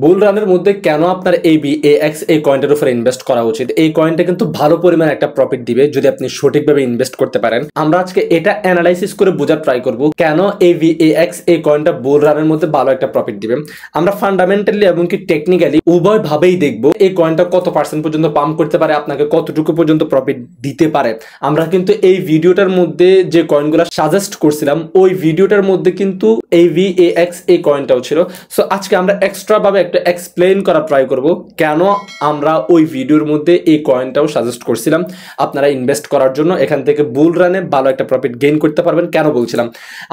বুল রানের মধ্যে কেন আপনার AVAX এই কয়েনটার উপরে ইনভেস্ট করা উচিত। এই কয়েনটা কিন্তু ভালো পরিমাণে একটা প্রফিট দিবে যদি আপনি সঠিকভাবে ইনভেস্ট করতে পারেন। আমরা আজকে এটা অ্যানালাইসিস করে বোঝার ট্রাই করব কেন AVAX এই কয়েনটা বুল রানের মধ্যে ভালো একটা প্রফিট দিবে। আমরা ফান্ডামেন্টালি এবং কি টেকনিক্যালি উভয় ভাবেই দেখব এই কয়েনটা কত পার্সেন্ট পর্যন্ত পাম্প করতে পারে, আপনাকে কতটুকু পর্যন্ত প্রফিট দিতে পারে। আমরা কিন্তু এই ভিডিওটার মধ্যে যে কয়েনগুলো সাজেস্ট করছিলাম ওই ভিডিওটার মধ্যে কিন্তু AVAX এই কয়েনটাও ছিল। সো আজকে আমরা এক্সট্রা ভাবে একটা এক্সপ্লেইন করা ট্রাই করব কেন আমরা ওই ভিডিওর মধ্যে এই কয়েনটাও সাজেস্ট করছিলাম আপনারা ইনভেস্ট করার জন্য, এখান থেকে বুল রানে ভালো একটা প্রফিট গেইন করতে পারবেন কেন বলছিলাম।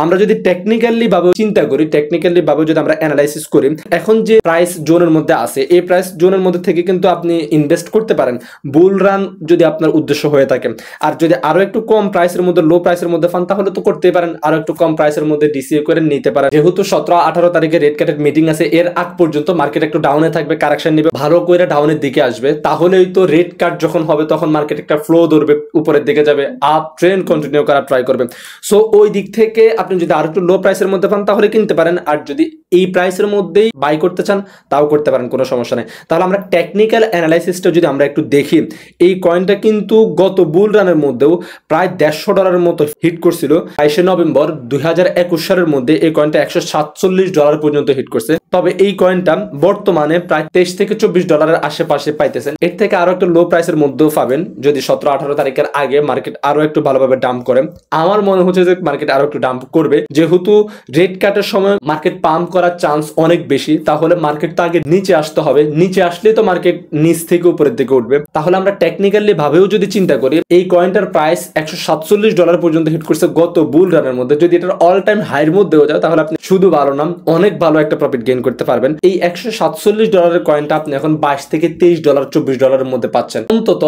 আমরা যদি টেকনিক্যালি ভাবে চিন্তা করি, টেকনিক্যালি ভাবে যদি আমরা অ্যানালাইসিস করি, এখন যে প্রাইস জোনের মধ্যে আছে এই প্রাইস জোনের মধ্যে থেকে কিন্তু আপনি ইনভেস্ট করতে পারেন বুল রান যদি আপনার উদ্দেশ্য হয়ে থাকে। আর যদি আরো একটু কম প্রাইসের মধ্যে, লো প্রাইসের মধ্যে পান তাহলে তো করতেই পারেন, আরো একটু কম প্রাইসের মধ্যে DCA করে নিতে পারেন। যেহেতু 17-18 তারিখে রেড ক্যাটের মিটিং আছে, এর আগ পর্যন্ত মার্কেট একটু ডাউনে থাকবে, কারেকশন নেবে, ভালো করে ডাউনের দিকে আসবে, তাহলেই তো রেড কাট যখন হবে তখন মার্কেট একটা ফ্লো ধরবে, উপরের দিকে যাবে, আপ ট্রেন্ড কন্টিনিউ করার ট্রাই করবে। সো ওই দিক থেকে আপনি যদি আরো একটু লো প্রাইসের মধ্যে পান তাহলে কিনতে পারেন, আর যদি এই প্রাইসের মধ্যেই বাই করতে চান তাও করতে পারেন, কোনো সমস্যা নেই। তাহলে আমরা টেকনিক্যাল অ্যানালাইসিসটা যদি আমরা একটু দেখি, এই কয়েনটা কিন্তু গত বুল রানের মধ্যেও প্রায় $150 মতো হিট করছিল। 22 নভেম্বর 2021 সালের মধ্যে এই কয়েনটা $147 পর্যন্ত হিট করছে। তবে এই কয়েনটা বর্তমানে প্রায় $23 থেকে $24 আশেপাশে পাইতেছেন। এর থেকে আরো একটা লো প্রাইসের মধ্যেও পাবেন যদি 17-18 তারিখের আগে মার্কেট আরো একটু ভালোভাবে ডাম্প করে। আমার মনে হচ্ছে যে মার্কেট আরো একটু ডাম্প করবে, যেহেতু রেড কাটের সময় মার্কেট পাম্প করার চান্স অনেক বেশি, তাহলে মার্কেট তো আগে নিচে আসতে হবে, নিচে আসলেই তো মার্কেট নিচ থেকে উপরের দিকে উঠবে। তাহলে আমরা টেকনিক্যালি ভাবেও যদি চিন্তা করি, এই কয়েনটার প্রাইস $147 পর্যন্ত হিট করছে গত বুল রানের মধ্যে। যদি এটার অল টাইম হাইয়ের মধ্যেও যায় তাহলে আপনি শুধু ভালো নাম অনেক ভালো একটা প্রফিট গেইন করতে পারবেন। এই $147 কয়েনটা আপনি এখন $22 থেকে $23 $24 মধ্যে পাচ্ছেন, অন্তত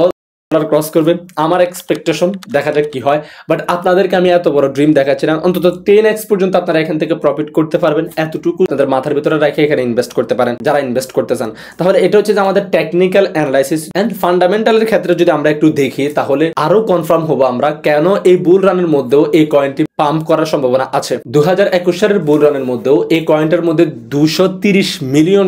ক্রস করবে। আমার এক্সপেকটেশন, দেখা যাক কি হয়। বাট আপনাদেরকে আমি এত বড় ড্রিম দেখাচ্ছিলাম, অন্তত 10x পর্যন্ত আপনারা এখান থেকে প্রফিট করতে পারবেন, এতটুকু আপনাদের মাথার ভিতরে রেখে এখানে ইনভেস্ট করতে পারেন যারা ইনভেস্ট করতে চান। তাহলে এটা হচ্ছে যে আমাদের টেকনিক্যাল অ্যানালাইসিস এন্ড ফান্ডামেন্টালের ক্ষেত্রে যদি আমরা একটু দেখি তাহলে আরো কনফার্ম হবো আমরা কেন এই বুল রানের মধ্যেও এই কয়েনটি পাম্প করার সম্ভাবনা আছে। 2021 সালের বুল রানের মধ্যেও এই কয়েনটার মধ্যে $230 মিলিয়ন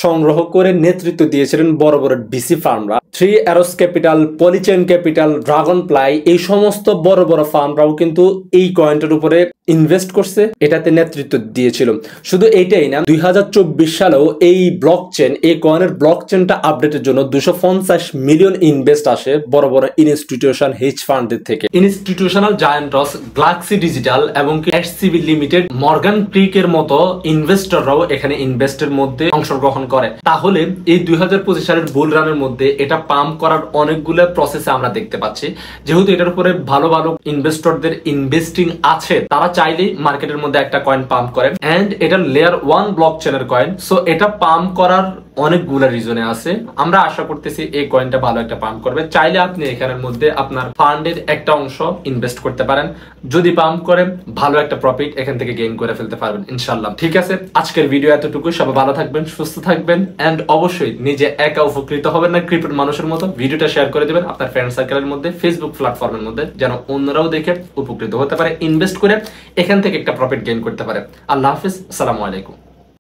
সংগ্রহ করে নেতৃত্ব দিয়েছিলেন বড় বড় VC ফার্মরা। 3 Arrows capital, Polychain capital, Dragonfly, এই সমস্ত বড় বড় ফার্মরাও কিন্তু এই কয়েনটার উপরে ইনভেস্ট করছে, এটাতে নেতৃত্ব দিয়েছিল। শুধু এইটাই না, 2024 সালেও এই ব্লকচেন, এই কয়েনের ব্লকচেনটা আপডেটের জন্য $250 মিলিয়ন ইনভেস্ট আসে বড় বড় ইনস্টিটিউশন হেজ ফান্ডের থেকে। ইনস্টিটিউশনাল জায়ান্ট রস, গ্যালাক্সি ডিজিটাল এবং HCB লিমিটেড, মর্গান ক্রিকের মতো ইনভেস্টররাও এখানে ইনভেস্টের মধ্যে অংশগ্রহণ করে। তাহলে এই 2025 সালের বুল রানের মধ্যে এটা পাম্প করার অনেকগুলো প্রসেসে আমরা দেখতে পাচ্ছি। যেহেতু এটার উপরে ভালো ভালো ইনভেস্টরদের ইনভেস্টিং আছে, তারা চাইলেই মার্কেটের মধ্যে একটা কয়েন পাম্প করে, এন্ড এটা লেয়ার 1 ব্লকচেনের কয়েন। সো এটা পাম্প করার অনেকগুলো রিজনে আছে। আমরা আশা করতেছি এই কয়েনটা ভালো একটা পাম্প করবে। চাইলে আপনি এখানের মধ্যে আপনার ফান্ডের একটা অংশ ইনভেস্ট করতে পারেন, যদি পাম্প করে ভালো একটা প্রফিট এখান থেকে গেইন করে ফেলতে পারবেন ইনশাআল্লাহ। ঠিক আছে, আজকের ভিডিও এতটুকু। সবাই ভালো থাকবেন, সুস্থ থাকবেন, এন্ড অবশ্যই নিজে একা উপকৃত হবেন না, ক্রিপ্টো মানুষের মতো ভিডিওটা শেয়ার করে দিবেন আপনার ফ্রেন্ড সার্কেলের মধ্যে, ফেসবুক প্ল্যাটফর্মের মধ্যে, যেন অন্যরাও দেখে উপকৃত হতে পারে, ইনভেস্ট করে এখান থেকে একটা প্রফিট গেইন করতে পারে। আল্লাহ হাফেজ, আসসালামু আলাইকুম।